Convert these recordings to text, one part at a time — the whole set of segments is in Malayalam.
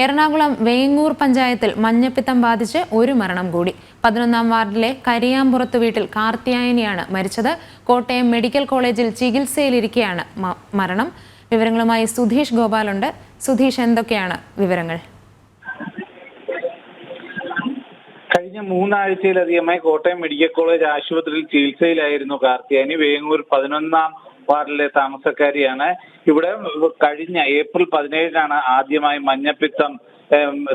എറണാകുളം വേങ്ങൂർ പഞ്ചായത്തിൽ മഞ്ഞപ്പിത്തം ബാധിച്ച് ഒരു മരണം കൂടി. 11-ാം വാർഡിലെ കരിയാമ്പുറത്ത് വീട്ടിൽ കാർത്തിയായനിയാണ് മരിച്ചത്. കോട്ടയം മെഡിക്കൽ കോളേജിൽ ചികിത്സയിലിരിക്കെയാണ് മരണം. വിവരങ്ങളുമായി സുധീഷ് ഗോപാലുണ്ട്. സുധീഷ്, എന്തൊക്കെയാണ് വിവരങ്ങൾ? കഴിഞ്ഞ 3 ആഴ്ചയിലധികമായി കോട്ടയം മെഡിക്കൽ കോളേജ് ആശുപത്രിയിൽ ചികിത്സയിലായിരുന്നു കാർത്തിയായനി. വേങ്ങൂർ 11-ാം വാർഡിലെ താമസക്കാരിയാണ്. ഇവിടെ കഴിഞ്ഞ ഏപ്രിൽ 17-നാണ് ആദ്യമായി മഞ്ഞപ്പിത്തം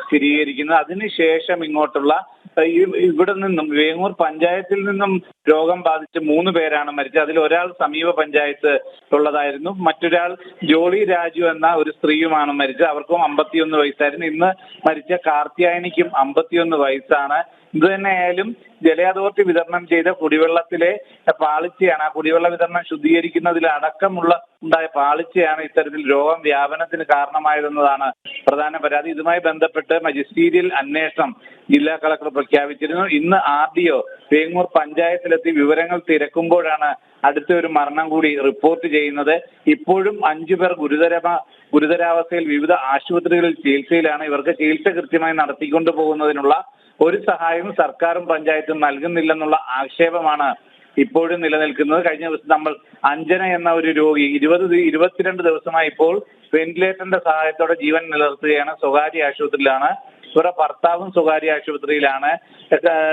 സ്ഥിരീകരിക്കുന്നത്. അതിനുശേഷം ഇങ്ങോട്ടുള്ള ഇവിടെ നിന്നും വേങ്ങൂർ പഞ്ചായത്തിൽ നിന്നും രോഗം ബാധിച്ച് 3 പേരാണ് മരിച്ചത്. അതിൽ ഒരാൾ സമീപ പഞ്ചായത്ത് ഉള്ളതായിരുന്നു. മറ്റൊരാൾ ജോളി രാജു എന്ന ഒരു സ്ത്രീയുമാണ് മരിച്ചത്. അവർക്കും 51 വയസ്സായിരുന്നു. ഇന്ന് മരിച്ച കാർത്തിയായനിക്കും 51 വയസ്സാണ്. ഇത് തന്നെയായാലും ജല അതോറിറ്റി വിതരണം ചെയ്ത കുടിവെള്ളത്തിലെ പാളിച്ചയാണ്, ആ കുടിവെള്ള വിതരണം ശുദ്ധീകരിക്കുന്നതിൽ അടക്കമുള്ള ഉണ്ടായ പാളിച്ചയാണ് ഇത്തരത്തിൽ രോഗം വ്യാപനത്തിന് കാരണമായതെന്നതാണ് പ്രധാന പരാതി. ഇതുമായി ബന്ധപ്പെട്ട് മജിസ്റ്റീരിയൽ അന്വേഷണം ജില്ലാ കളക്ടർ പ്രഖ്യാപിച്ചിരുന്നു. ഇന്ന് RDO വേങ്ങൂർ പഞ്ചായത്തിലെത്തി വിവരങ്ങൾ തിരക്കുമ്പോഴാണ് അടുത്ത ഒരു മരണം കൂടി റിപ്പോർട്ട് ചെയ്യുന്നത്. ഇപ്പോഴും 5 പേർ ഗുരുതരാവസ്ഥയിൽ വിവിധ ആശുപത്രികളിൽ ചികിത്സയിലാണ്. ഇവർക്ക് ചികിത്സ കൃത്യമായി നടത്തിക്കൊണ്ടു പോകുന്നതിനുള്ള ഒരു സഹായവും സർക്കാരും പഞ്ചായത്തും നൽകുന്നില്ലെന്നുള്ള ആക്ഷേപമാണ് ഇപ്പോഴും നിലനിൽക്കുന്നത്. കഴിഞ്ഞ ദിവസം നമ്മൾ അഞ്ജന എന്ന ഒരു രോഗി 22 ദിവസമായി ഇപ്പോൾ വെന്റിലേറ്ററിന്റെ സഹായത്തോടെ ജീവൻ നിലനിർത്തുകയാണ്. സ്വകാര്യ ആശുപത്രിയിലാണ്. ഇവരുടെ ഭർത്താവും സ്വകാര്യ ആശുപത്രിയിലാണ്.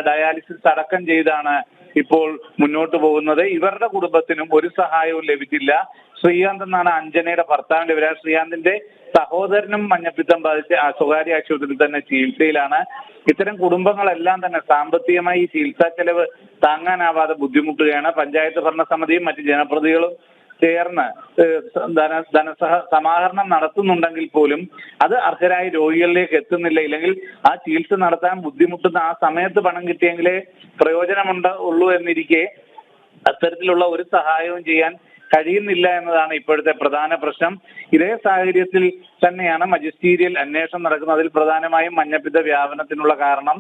ഡയാലിസിസ് അടക്കം ചെയ്താണ് ഇപ്പോൾ മുന്നോട്ട് പോകുന്നത്. ഇവരുടെ കുടുംബത്തിനും ഒരു സഹായവും ലഭിച്ചില്ല. ശ്രീകാന്ത് എന്നാണ് അഞ്ജനയുടെ ഭർത്താവിന്റെ പേര്. ശ്രീകാന്തിന്റെ സഹോദരനും മഞ്ഞപ്പിത്തം ബാധിച്ച് സ്വകാര്യ ആശുപത്രിയിൽ തന്നെ ചികിത്സയിലാണ്. ഇത്തരം കുടുംബങ്ങളെല്ലാം തന്നെ സാമ്പത്തികമായി ഈ ചികിത്സാ ചെലവ് താങ്ങാനാവാതെ ബുദ്ധിമുട്ടുകയാണ്. പഞ്ചായത്ത് ഭരണസമിതിയും മറ്റ് ജനപ്രതിനിധികളും ചേർന്ന് സമാഹരണം നടത്തുന്നുണ്ടെങ്കിൽ പോലും അത് അർഹരായ രോഗികളിലേക്ക് എത്തുന്നില്ല. ഇല്ലെങ്കിൽ ആ ചികിത്സ നടത്താൻ ബുദ്ധിമുട്ടുന്ന ആ സമയത്ത് പണം കിട്ടിയെങ്കിലേ പ്രയോജനമുള്ളൂ എന്നിരിക്കെ അത്തരത്തിലുള്ള ഒരു സഹായവും ചെയ്യാൻ കഴിയുന്നില്ല എന്നതാണ് ഇപ്പോഴത്തെ പ്രധാന പ്രശ്നം. ഇതേ സാഹചര്യത്തിൽ തന്നെയാണ് മജിസ്റ്റീരിയൽ അന്വേഷണം നടക്കുന്നത്. അതിൽ പ്രധാനമായും മഞ്ഞപ്പിത്ത വ്യാപനത്തിനുള്ള കാരണം,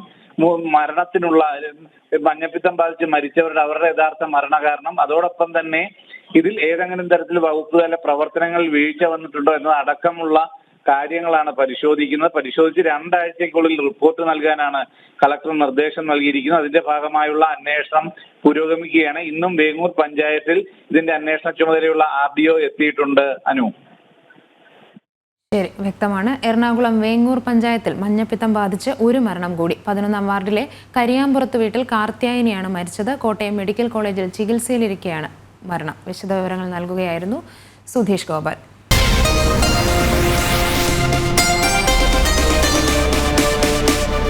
മഞ്ഞപ്പിത്തം ബാധിച്ച് മരിച്ചവരുടെ അവരുടെ യഥാർത്ഥ മരണകാരണം, അതോടൊപ്പം തന്നെ ഇതിൽ ഏതെങ്കിലും തരത്തിൽ വകുപ്പുതല പ്രവർത്തനങ്ങളിൽ വീഴ്ച വന്നിട്ടുണ്ടോ എന്നത് അടക്കമുള്ള കാര്യങ്ങളാണ് പരിശോധിച്ച് 2 ആഴ്ചയ്ക്കുള്ളിൽ റിപ്പോർട്ട് നൽകാനാണ് കളക്ടർ നിർദ്ദേശം നൽകിയിരിക്കുന്നത്. അതിന്റെ ഭാഗമായുള്ള അന്വേഷണം പുരോഗമിക്കുകയാണ്. ഇന്നും വേങ്ങൂർ പഞ്ചായത്തിൽ ഇതിന്റെ അന്വേഷണ ചുമതലയുള്ള RDO എത്തിയിട്ടുണ്ട്. അനു, ശരി, വ്യക്തമാണ്. എറണാകുളം വേങ്ങൂർ പഞ്ചായത്തിൽ മഞ്ഞപ്പിത്തം ബാധിച്ച് ഒരു മരണം കൂടി. 11-ാം വാർഡിലെ കരിയാമ്പുറത്ത് വീട്ടിൽ കാർത്തിയായനിയാണ് മരിച്ചത്. കോട്ടയം മെഡിക്കൽ കോളേജിൽ ചികിത്സയിലിരിക്കെയാണ് മരണം. വിശദവിവരങ്ങൾ നൽകുകയായിരുന്നു സുധീഷ് ഗോപാൽ.